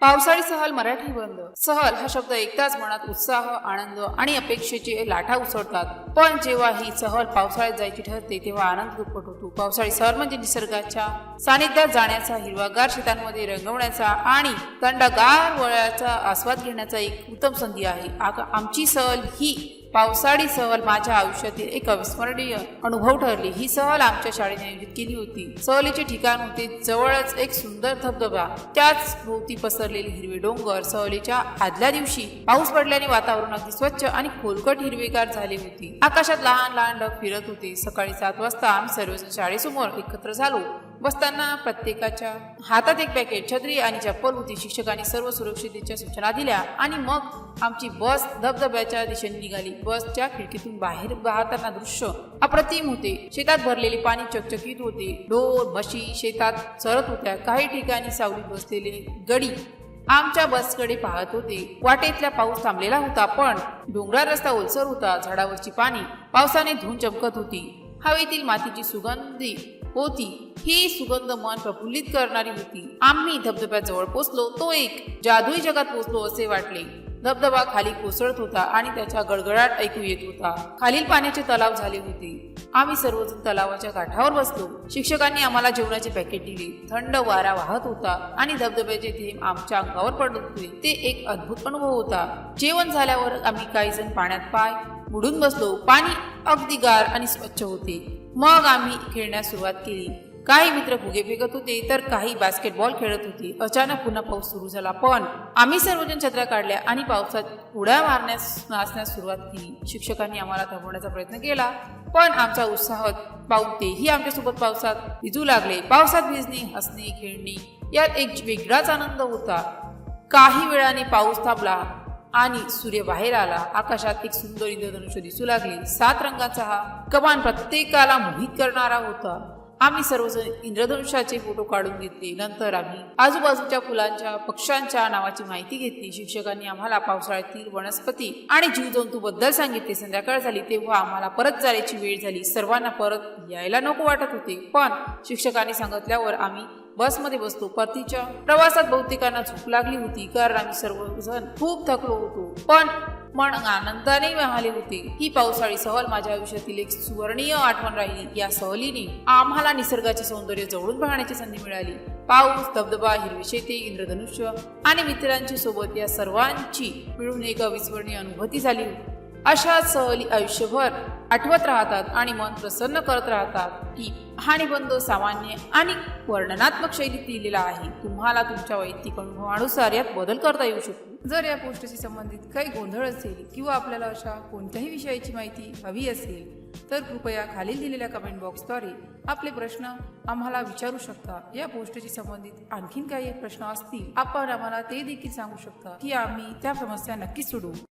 पावसाळी सहल मराठी बंद. सहल हा शब्द एकदाच मनात उत्साह, आनंद आणि अपेक्षेचे लाटा उसळतात. पण जेव्हा ही सहल पावसाळ्यात जायची ठरते तेव्हा आनंद दुप्पट होतो. पावसाळी सहल म्हणजे निसर्गाच्या सानिध्यात जाण्याचा, हिरवागार शेतांमध्ये रंगवण्याचा आणि थंडगार वळ्याचा आस्वाद घेण्याचा एक उत्तम संधी आहे. आमची सहल ही पावसाळी सहल माझ्या आयुष्यातील एक अविस्मरणीय अनुभव ठरली. ही सहल आमच्या शाळेने आयोजित केली होती. सहलीचे ठिकाण होते जवळच एक सुंदर धबधबा, त्याच भोवती पसरलेले हिरवे डोंगर. सहलीच्या आदल्या दिवशी पाऊस पडल्याने वातावरण अगदी स्वच्छ आणि खोलकट हिरवेगार झाले होते. आकाशात लहान लहान ढग फिरत होते. सकाळी 7 वाजता आम्ही सर्वजण शाळेसमोर एकत्र झालो. बसताना प्रत्येकाच्या हातात एक पॅकेट, छत्री आणि चप्पल होती. शिक्षकांनी सर्व सुरक्षिततेच्या सूचना दिल्या आणि मग आमची बस धबधब्याच्या दिशेने निघाली. बसच्या खिडकीतून बाहेर पाहताना दृश्य अप्रतिम होते. शेतात भरलेले पाणी चकचकीत होते. ढोर म्हशी शेतात चरत होत्या. काही ठिकाणी सावलीत बसलेले गडी आमच्या बसकडे पाहत होते. वाटेतल्या पाऊस थांबलेला होता, पण डोंगराळ रस्ता ओलसर होता. झाडावरची पाने पावसाने धुवून चमकत होती. हवेतील मातीची सुगंधी होती. ही सुगंध मन प्रफुल्लित करणारी होती. आम्ही धबधब्यात जवळ पोचलो. तो एक जादुई जगात पोचलो असे वाटले. धबधबा खाली कोसळत होता आणि त्याचा गडगडाट ऐकू येत होता. खालील पाण्याचे तलाव झाले होते. आम्ही सर्वजण तलावाच्या काठावर बसलो. शिक्षकांनी आम्हाला जेवणाचे पॅकेट दिले. थंड वारा वाहत होता आणि धबधब्याचे थेंब आमच्या अंगावर पडत होते. ते एक अद्भुत अनुभव होता. जेवण झाल्यावर आम्ही काही जण पाण्यात पाय बुडून बसलो. पाणी अगदी गार आणि स्वच्छ होते. मग आम्ही खेळण्यास सुरुवात केली. काही मित्र फुगे फेकत होते तर काही बास्केटबॉल खेळत होते. अचानक पुन्हा पाऊस सुरू झाला, पण आम्ही सर्वजण छत्र्या काढल्या आणि पावसात उड्या मारण्यास नाचण्यास सुरुवात केली. शिक्षकांनी आम्हाला थांबवण्याचा प्रयत्न केला, पण आमचा उत्साह पाहून तेही आमच्यासोबत पावसात भिजू लागले. पावसात भिजणे, हसणे, खेळणे यात एक वेगळाच आनंद होता. काही वेळाने पाऊस थांबला आणि सूर्य बाहेर आला. आकाशात एक सुंदर इंद्रधनुष्य दिसू लागले. 7 रंगाचा हा कमान प्रत्येकाला मोहित करणारा होता. आम्ही सर्वजण इंद्रधनुष्याचे फोटो काढून घेतले. नंतर आम्ही आजूबाजूच्या फुलांच्या, पक्ष्यांच्या नावाची माहिती घेतली. शिक्षकांनी आम्हाला पावसाळ्यातील वनस्पती आणि जीवजंतू बद्दल सांगितले. संध्याकाळ झाली तेव्हा आम्हाला परत जाण्याची वेळ झाली. सर्वांना परत यायला नको वाटत होते, पण शिक्षकांनी सांगितल्यावर आम्ही बसमध्ये बसलो. परतीच्या प्रवासात बहुतेकांना झोप लागली होती, कारण आम्ही सर्वजण खूप थकलो होतो, पण मन आनंदाने वाहले होते. ही पावसाळी सहल माझ्या आयुष्यातील एक सुवर्णीय आठवण राहिली. या सहलीने आम्हाला निसर्गाचे सौंदर्य जवळून पाहण्याची संधी मिळाली. पाऊस, धबधबा, हिरवी शेते, इंद्रधनुष्य आणि मित्रांची सोबत या सर्वांची मिळून एक अविस्मरणीय अनुभूती झाली. अशा सहली आयुष्यभर आठवत राहतात आणि मन प्रसन्न करत राहतात. ही कहाणीबंध, सामान्य आणि वर्णनात्मक शैलीत लिहिलेला आहे. तुम्हाला तुमच्या वैयक्तिक अनुभवानुसार यात बदल करता येऊ शकतो. जर या पोस्टशी संबंधित काही गोंधळ असेल किंवा आपल्याला अशा कोणत्याही विषयाची माहिती हवी असेल तर कृपया खालील दिलेल्या कमेंट बॉक्सद्वारे आपले प्रश्न आम्हाला विचारू शकता. या पोस्टशी संबंधित आणखीन काही प्रश्न असतील आपण आम्हाला ते देखील सांगू शकता की आम्ही त्या समस्या नक्कीच सोडवू.